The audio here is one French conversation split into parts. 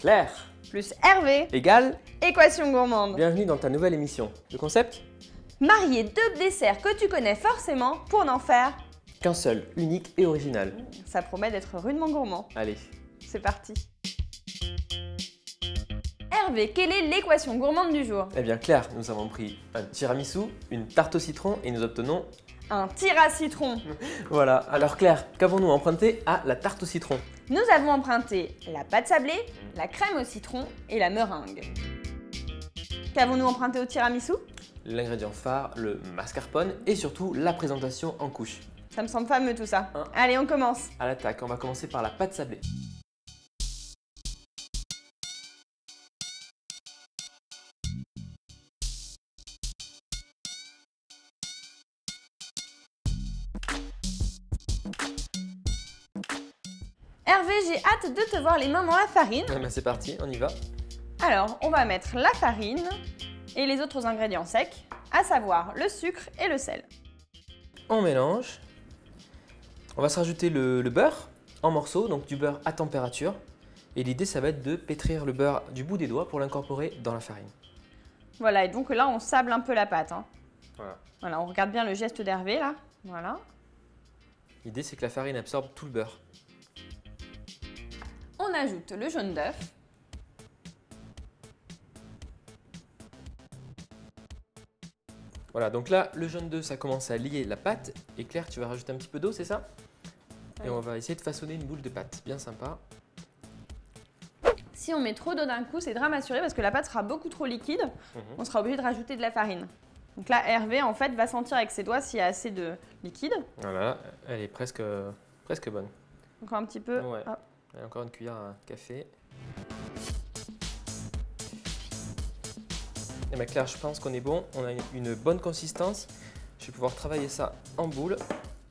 Claire plus Hervé égale équation gourmande. bienvenue dans ta nouvelle émission. Le concept? Marier deux desserts que tu connais forcément pour n'en faire Qu'un seul, unique et original. Ça promet d'être rudement gourmand. Allez. C'est parti. Hervé, quelle est l'équation gourmande du jour? Eh bien Claire, nous avons pris un tiramisu, une tarte au citron et nous obtenons... Un tir à citron. Voilà. Alors Claire, qu'avons-nous emprunté à la tarte au citron? Nous avons emprunté la pâte sablée, la crème au citron et la meringue. Qu'avons-nous emprunté au tiramisu? L'ingrédient phare, le mascarpone et surtout la présentation en couche. Ça me semble fameux tout ça. Hein. Allez, on commence. À l'attaque, on va commencer par la pâte sablée. Hervé, j'ai hâte de te voir les mains dans la farine. Eh bien c'est parti, on y va. Alors, on va mettre la farine et les autres ingrédients secs, à savoir le sucre et le sel. On mélange. On va se rajouter le beurre en morceaux, donc du beurre à température. Et l'idée, ça va être de pétrir le beurre du bout des doigts pour l'incorporer dans la farine. Voilà, et donc là, on sable un peu la pâte. Hein. Voilà. Voilà, on regarde bien le geste d'Hervé là. Voilà. L'idée, c'est que la farine absorbe tout le beurre. On ajoute le jaune d'œuf. Voilà, donc là, le jaune d'œuf, ça commence à lier la pâte. Et Claire, tu vas rajouter un petit peu d'eau, c'est ça? Et on va essayer de façonner une boule de pâte, bien sympa. Si on met trop d'eau d'un coup, c'est dramaturé parce que la pâte sera beaucoup trop liquide. On sera obligé de rajouter de la farine. Donc là, Hervé, en fait, va sentir avec ses doigts s'il y a assez de liquide. Voilà, elle est presque bonne. Encore un petit peu. Ouais. Hop. Et encore une cuillère à café. Et bien Claire, je pense qu'on est bon. On a une bonne consistance. Je vais pouvoir travailler ça en boule.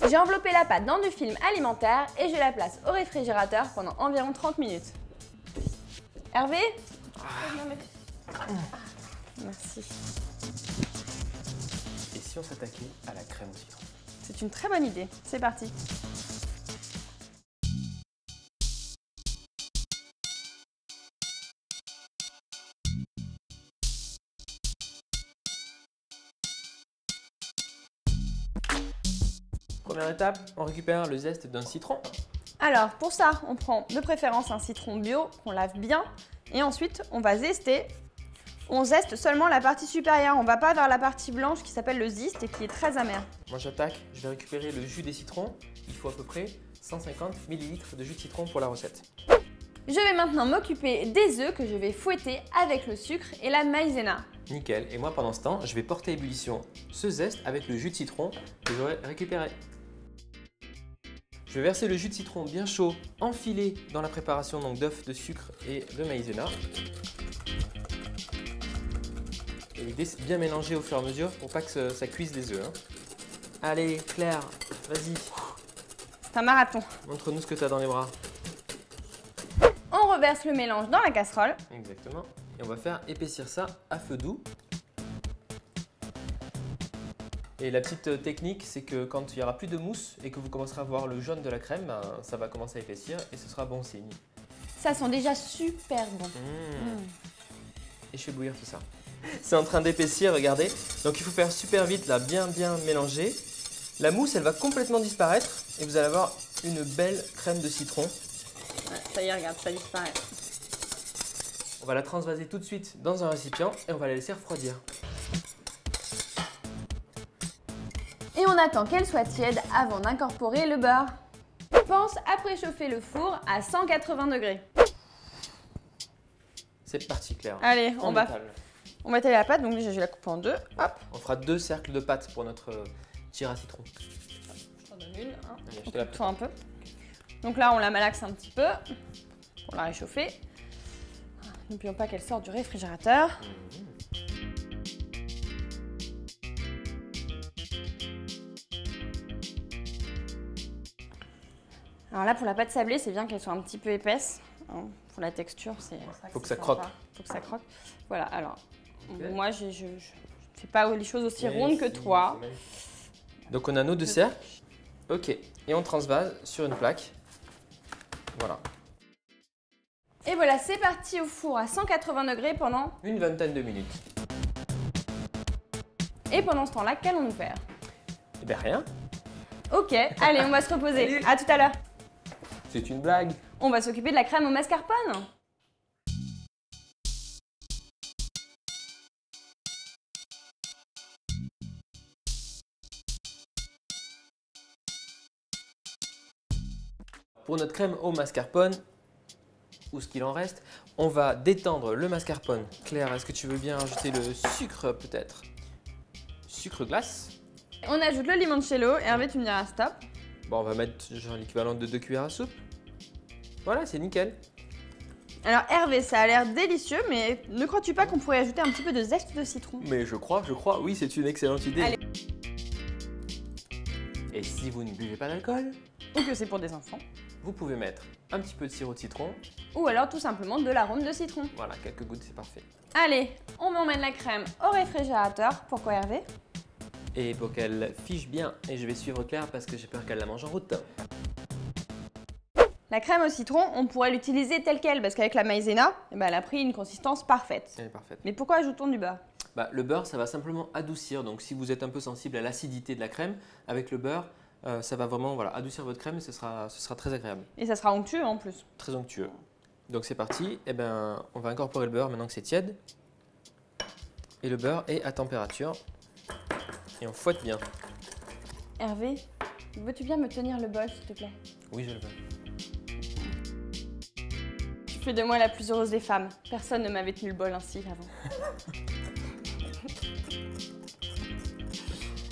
J'ai enveloppé la pâte dans du film alimentaire et je la place au réfrigérateur pendant environ 30 minutes. Hervé? Merci. Et si on s'attaquait à la crème au citron? C'est une très bonne idée. C'est parti. Première étape, on récupère le zeste d'un citron. Alors, pour ça, on prend de préférence un citron bio qu'on lave bien et ensuite, on va zester. On zeste seulement la partie supérieure, on ne va pas vers la partie blanche qui s'appelle le zeste et qui est très amère. Moi j'attaque, je vais récupérer le jus des citrons. Il faut à peu près 150 ml de jus de citron pour la recette. Je vais maintenant m'occuper des œufs que je vais fouetter avec le sucre et la maïzena. Nickel. Et moi pendant ce temps, je vais porter à ébullition ce zeste avec le jus de citron que j'aurai récupéré. Je vais verser le jus de citron bien chaud, enfilé dans la préparation d'œufs, de sucre et de maïzena. Et l'idée c'est de bien mélanger au fur et à mesure pour pas que ça cuise les œufs. Hein. Allez Claire, vas-y, C'est un marathon. montre-nous ce que tu as dans les bras. On reverse le mélange dans la casserole. Exactement. Et on va faire épaissir ça à feu doux. Et la petite technique, c'est que quand il n'y aura plus de mousse et que vous commencerez à voir le jaune de la crème, ben, ça va commencer à épaissir et ce sera bon signe. Ça sent déjà super bon. Et je fais bouillir tout ça. C'est en train d'épaissir, regardez. Donc il faut faire super vite, là, bien mélanger. La mousse, elle va complètement disparaître et vous allez avoir une belle crème de citron. Ouais, ça y est, regarde, ça disparaît. On va la transvaser tout de suite dans un récipient et on va la laisser refroidir. Et on attend qu'elle soit tiède avant d'incorporer le beurre. Pense à préchauffer le four à 180 degrés. C'est parti Claire. Allez, En on va étaler la pâte, donc déjà je la coupe en deux. Hop. On fera 2 cercles de pâte pour notre tir à citron. Je t'en donne une. Hein. Allez, je On te la coupe tout un peu. Donc là, on la malaxe un petit peu pour la réchauffer. N'oublions pas qu'elle sort du réfrigérateur. Alors là, pour la pâte sablée, c'est bien qu'elle soit un petit peu épaisse. Hein. Pour la texture, c'est Faut que ça croque. Faut que ça croque. Voilà, alors, moi, je ne fais pas les choses aussi rondes que toi. Donc on a nos deux cercles. Ok, et on transvase sur une plaque. Voilà. Et voilà, c'est parti au four à 180 degrés pendant... une vingtaine de minutes. Et pendant ce temps-là, qu'allons-nous faire? Eh bien rien. Ok, allez, on va se reposer. Allez. À tout à l'heure. C'est une blague. On va s'occuper de la crème au mascarpone. Pour notre crème au mascarpone, ou ce qu'il en reste, on va détendre le mascarpone. Claire, est-ce que tu veux bien ajouter le sucre peut-être? Sucre glace. On ajoute le limoncello. Hervé, tu me diras stop. Bon, on va mettre genre l'équivalent de 2 cuillères à soupe. Voilà, c'est nickel. Alors Hervé, ça a l'air délicieux, mais ne crois-tu pas qu'on pourrait ajouter un petit peu de zeste de citron? Mais je crois, oui, c'est une excellente idée. Allez. Et si vous ne buvez pas d'alcool, Ou que c'est pour des enfants. vous pouvez mettre un petit peu de sirop de citron. Ou alors tout simplement de l'arôme de citron. Voilà, quelques gouttes, c'est parfait. Allez, on emmène la crème au réfrigérateur. Pourquoi Hervé? Et pour qu'elle fiche bien, et je vais suivre Claire parce que j'ai peur qu'elle la mange en route. La crème au citron, on pourrait l'utiliser telle qu'elle, parce qu'avec la maïzena, eh ben, elle a pris une consistance parfaite. Elle est parfaite. Mais pourquoi ajoutons du beurre? Bah, le beurre, ça va simplement adoucir. Donc si vous êtes un peu sensible à l'acidité de la crème, avec le beurre, ça va vraiment adoucir votre crème et ce sera très agréable. Et ça sera onctueux en plus. Très onctueux. Donc c'est parti. Eh ben, on va incorporer le beurre maintenant que c'est tiède. Et le beurre est à température. Et on fouette bien. Hervé, veux-tu bien me tenir le bol, s'il te plaît? Oui, je le veux. Tu fais de moi la plus heureuse des femmes. Personne ne m'avait tenu le bol ainsi avant.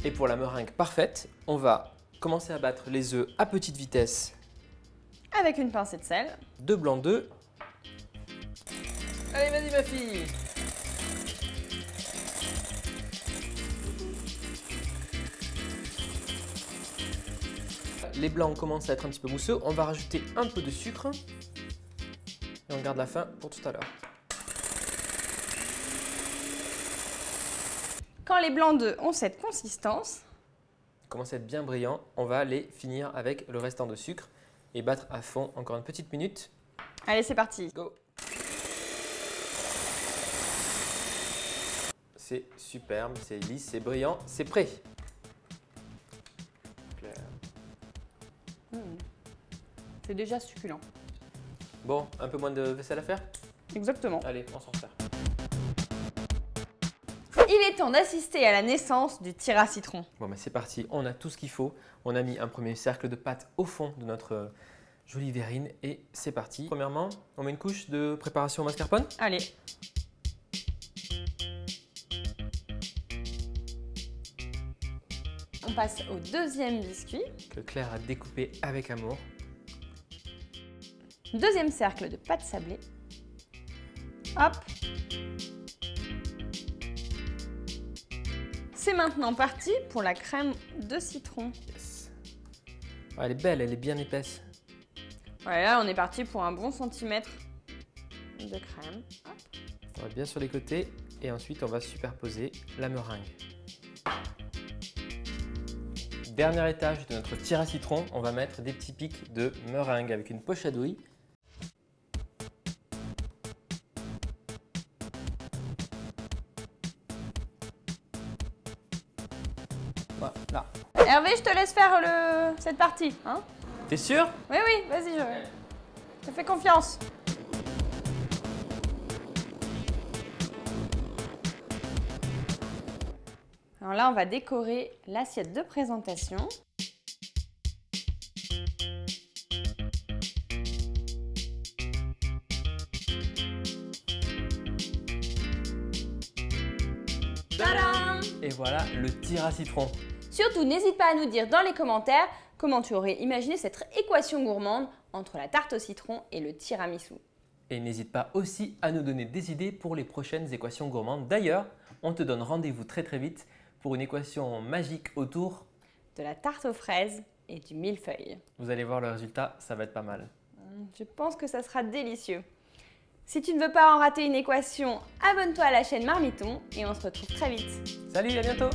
Et pour la meringue parfaite, on va commencer à battre les œufs à petite vitesse. Avec une pincée de sel. 2 blancs d'œufs. Allez, vas-y ma fille. Les blancs commencent à être un petit peu mousseux. On va rajouter un peu de sucre. Et on garde la fin pour tout à l'heure. Quand les blancs d'œufs ont cette consistance, Commence à être bien brillant. On va les finir avec le restant de sucre et battre à fond encore une petite minute. allez, c'est parti. Go! C'est superbe, c'est lisse, c'est brillant, c'est prêt. Claire. C'est déjà succulent. Bon, un peu moins de vaisselle à faire? Exactement. Allez, on s'en sert. Il est temps d'assister à la naissance du tir à citron. Bon, mais c'est parti, on a tout ce qu'il faut. On a mis un premier cercle de pâte au fond de notre jolie verrine et c'est parti. Premièrement, on met une couche de préparation au mascarpone. Allez. On passe au deuxième biscuit. Que Claire a découpé avec amour. Deuxième cercle de pâte sablée. Hop. C'est maintenant parti pour la crème de citron. Yes. Ah, elle est belle, elle est bien épaisse. Voilà, là on est parti pour un bon centimètre de crème. Hop. On va bien sur les côtés et ensuite on va superposer la meringue. Dernier étage de notre tir à citron, on va mettre des petits pics de meringue avec une poche à douille. Voilà. Hervé, je te laisse faire cette partie. Hein? T'es sûr? Oui, oui, vas-y, je te fais confiance. Alors là, on va décorer l'assiette de présentation. Tadam! Et voilà le tir à citron. Surtout, n'hésite pas à nous dire dans les commentaires comment tu aurais imaginé cette équation gourmande entre la tarte au citron et le tiramisu. Et n'hésite pas aussi à nous donner des idées pour les prochaines équations gourmandes. D'ailleurs, on te donne rendez-vous très vite pour une équation magique autour de la tarte aux fraises et du millefeuille. Vous allez voir le résultat, ça va être pas mal. Je pense que ça sera délicieux. Si tu ne veux pas en rater une équation, abonne-toi à la chaîne Marmiton et on se retrouve très vite. Salut, à bientôt!